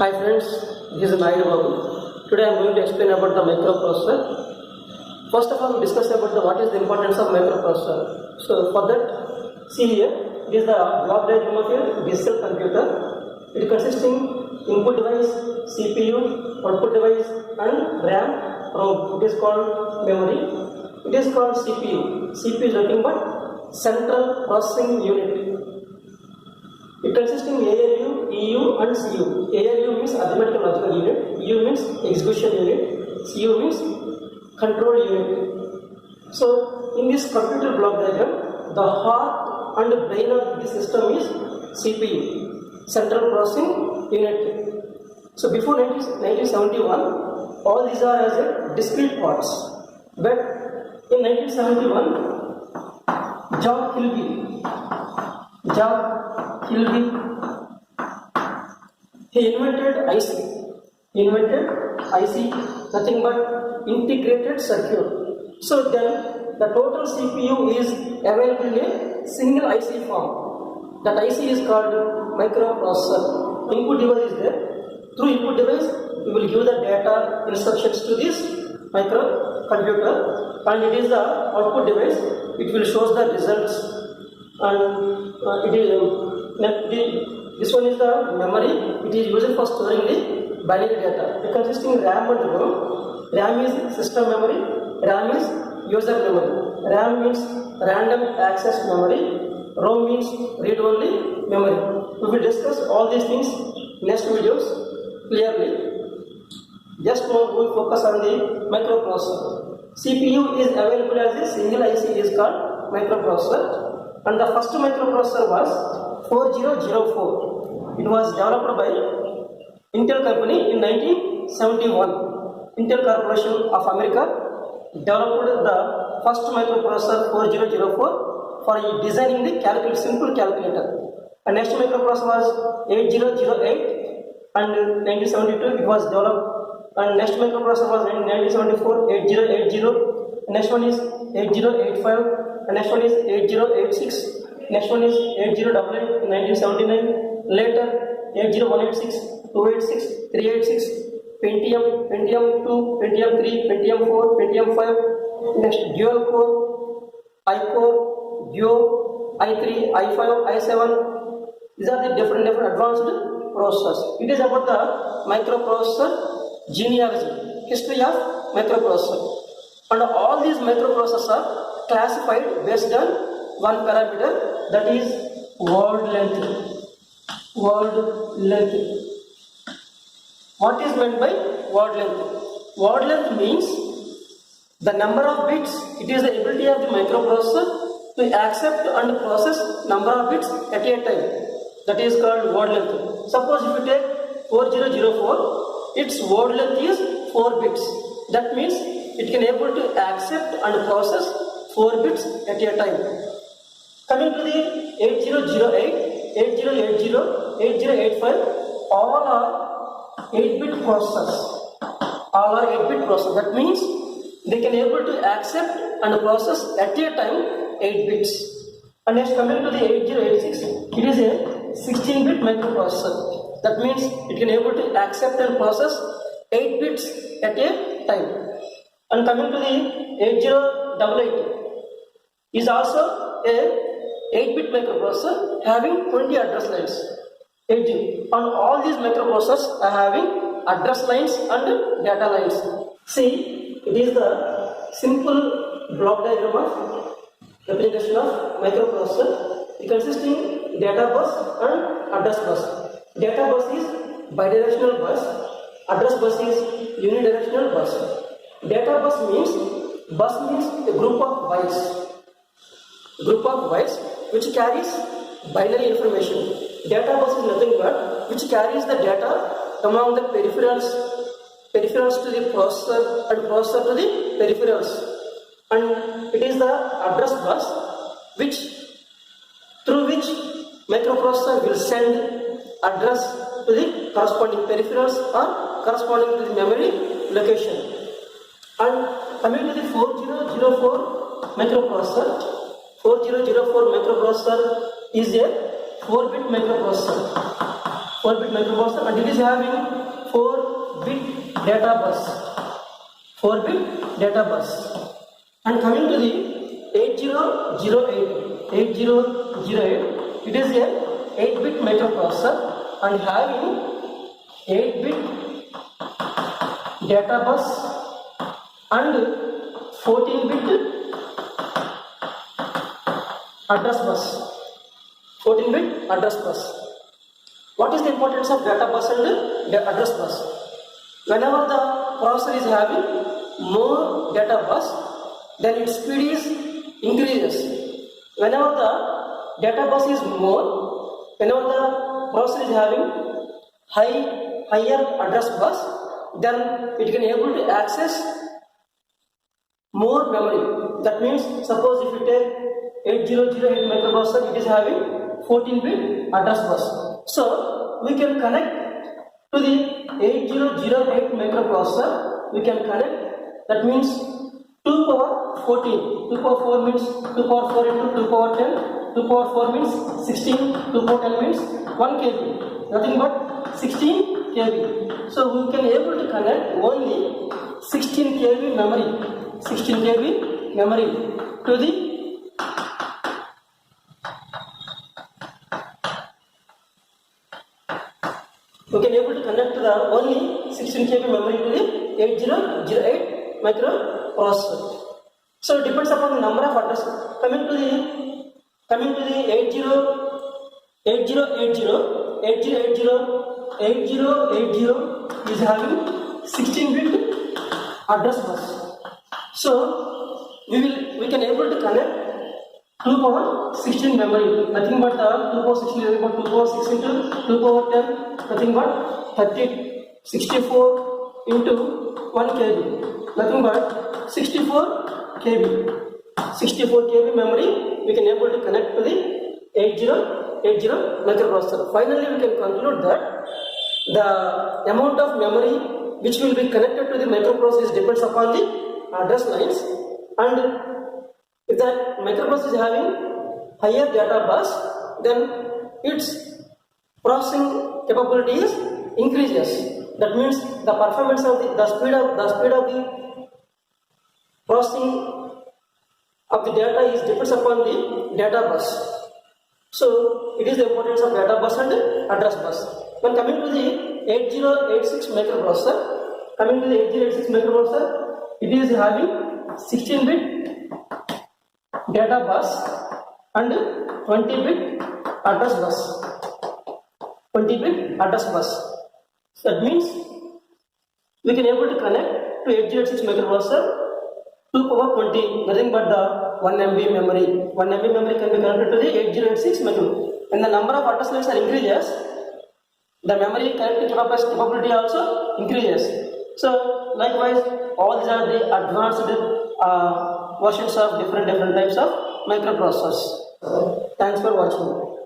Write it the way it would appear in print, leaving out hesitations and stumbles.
Hi friends, this is Naidu Babu. Today I am going to explain about the microprocessor. First of all, we discuss about what is the importance of microprocessor. So for that, see here, it is the block diagram of a digital computer. It consisting input device, CPU, output device and RAM, ROM. It is called memory. It is called CPU. CPU is nothing but central processing unit. It consisting ALU, EU and CU. ALU means arithmetical logical unit, EU means execution unit, CU means control unit. So in this computer block diagram, the heart and brain of the system is CPU, central processing unit. So before 1971, all these are as a discrete parts. But in 1971, John Kilby, he invented IC, nothing but integrated circuit. So then the total CPU is available in a single IC form. That IC is called microprocessor. Input device is there. Through input device, we will give the data instructions to this microcomputer, and it is the output device. It will show the results, and this one is the memory. It is used for storing the binary data. It consisting RAM and ROM. RAM is system memory. RAM is user memory. RAM means random access memory. ROM means read-only memory. We will discuss all these things next videos clearly. Just now we will focus on the microprocessor. CPU is available as a single IC is called microprocessor, and the first microprocessor was 4004. It was developed by Intel company in 1971. Intel Corporation of America developed the first microprocessor 4004 for designing the simple calculator. And next microprocessor was 8008, and in 1972 it was developed. And next microprocessor was in 1974 8080. Next one is 8085. And next one is 8086. Next one is 8088 in 1979. Later 80186, 286, 386, Pentium 2, Pentium 3, Pentium 4, Pentium 5. Next dual core, I-core, Duo, i3, i5, i7. These are the different advanced processors. It is about the microprocessor genealogy, history of microprocessor. And all these microprocessors are classified based on one parameter, that is word length. Word length. What is meant by word length? Word length means the number of bits. It is the ability of the microprocessor to accept and process number of bits at a time. That is called word length. Suppose if you take 4004, its word length is 4 bits. That means it can able to accept and process 4 bits at a time. Coming to the 8008, 8080, 8085, all are 8-bit processors. All are 8-bit processors. That means they can able to accept and process at a time 8 bits. And next coming to the 8086, it is a 16-bit microprocessor. That means it can able to accept and process 8 bits at a time. And coming to the 8088 is also a 8-bit microprocessor having 20 address lines. 80. And all these microprocessors are having address lines and data lines. See, it is the simple block diagram of representation of microprocessor. It consisting data bus and address bus. Data bus is bidirectional bus. Address bus is unidirectional bus. Data bus means a group of bytes which carries binary information. Data bus is nothing but which carries the data among the peripherals to the processor and processor to the peripherals. And it is the address bus through which microprocessor will send address to the corresponding peripherals or corresponding to the memory location. And coming to the 4004 microprocessor, 4004 microprocessor is a 4-bit microprocessor. 4-bit microprocessor, and it is having 4-bit data bus. 4-bit data bus. And coming to the 8008, it is a 8-bit microprocessor and having 8-bit data bus and 14-bit address bus. 14-bit address bus. What is the importance of data bus and the address bus? Whenever the processor is having more data bus, then its speed is increases. Whenever the data bus is more, whenever the processor is having higher address bus, then it can able to access more memory. That means, suppose if you take 8008 microprocessor, it is having 14-bit address bus. So we can connect to the 8008 microprocessor. We can connect. That means 2 power 14. 2 power 4 means 2 power 4 into 2 power 10. 2 power 4 means 16. 2 power 10 means 1 kb. Nothing but 16 kb. So we can able to connect only 16 kb memory. 16 kb memory to the we can able to connect to the only 16 kb memory to the 8008 microprocessor. So it depends upon the number of addresses. Coming to the 8080 is having 16-bit address bus. So we can able to connect 2 power 16 memory, nothing but the 2 power 16 is about 2 power 6 into 2 power 10, nothing but 64 into 1 kb, nothing but 64 kb. 64 kb memory we can able to connect to the 8080 microprocessor. Finally, we can conclude that the amount of memory which will be connected to the microprocessor depends upon the address lines, and if that microprocessor is having higher data bus, then its processing capability increases. That means the performance of the speed of the processing of the data is depends upon the data bus. So it is the importance of data bus and address bus. When coming to the 8086 microprocessor, it is having 16-bit data bus and 20-bit address bus. 20-bit address bus. So that means we can able to connect to 8086 microprocessor 2 power 20, nothing but the 1 MB memory. 1 MB memory can be connected to the 8086 microprocessor. When the number of address lines are increases, the memory connecting capability also increases. So likewise, all these are the advanced versions of different types of microprocessors. Thanks for watching.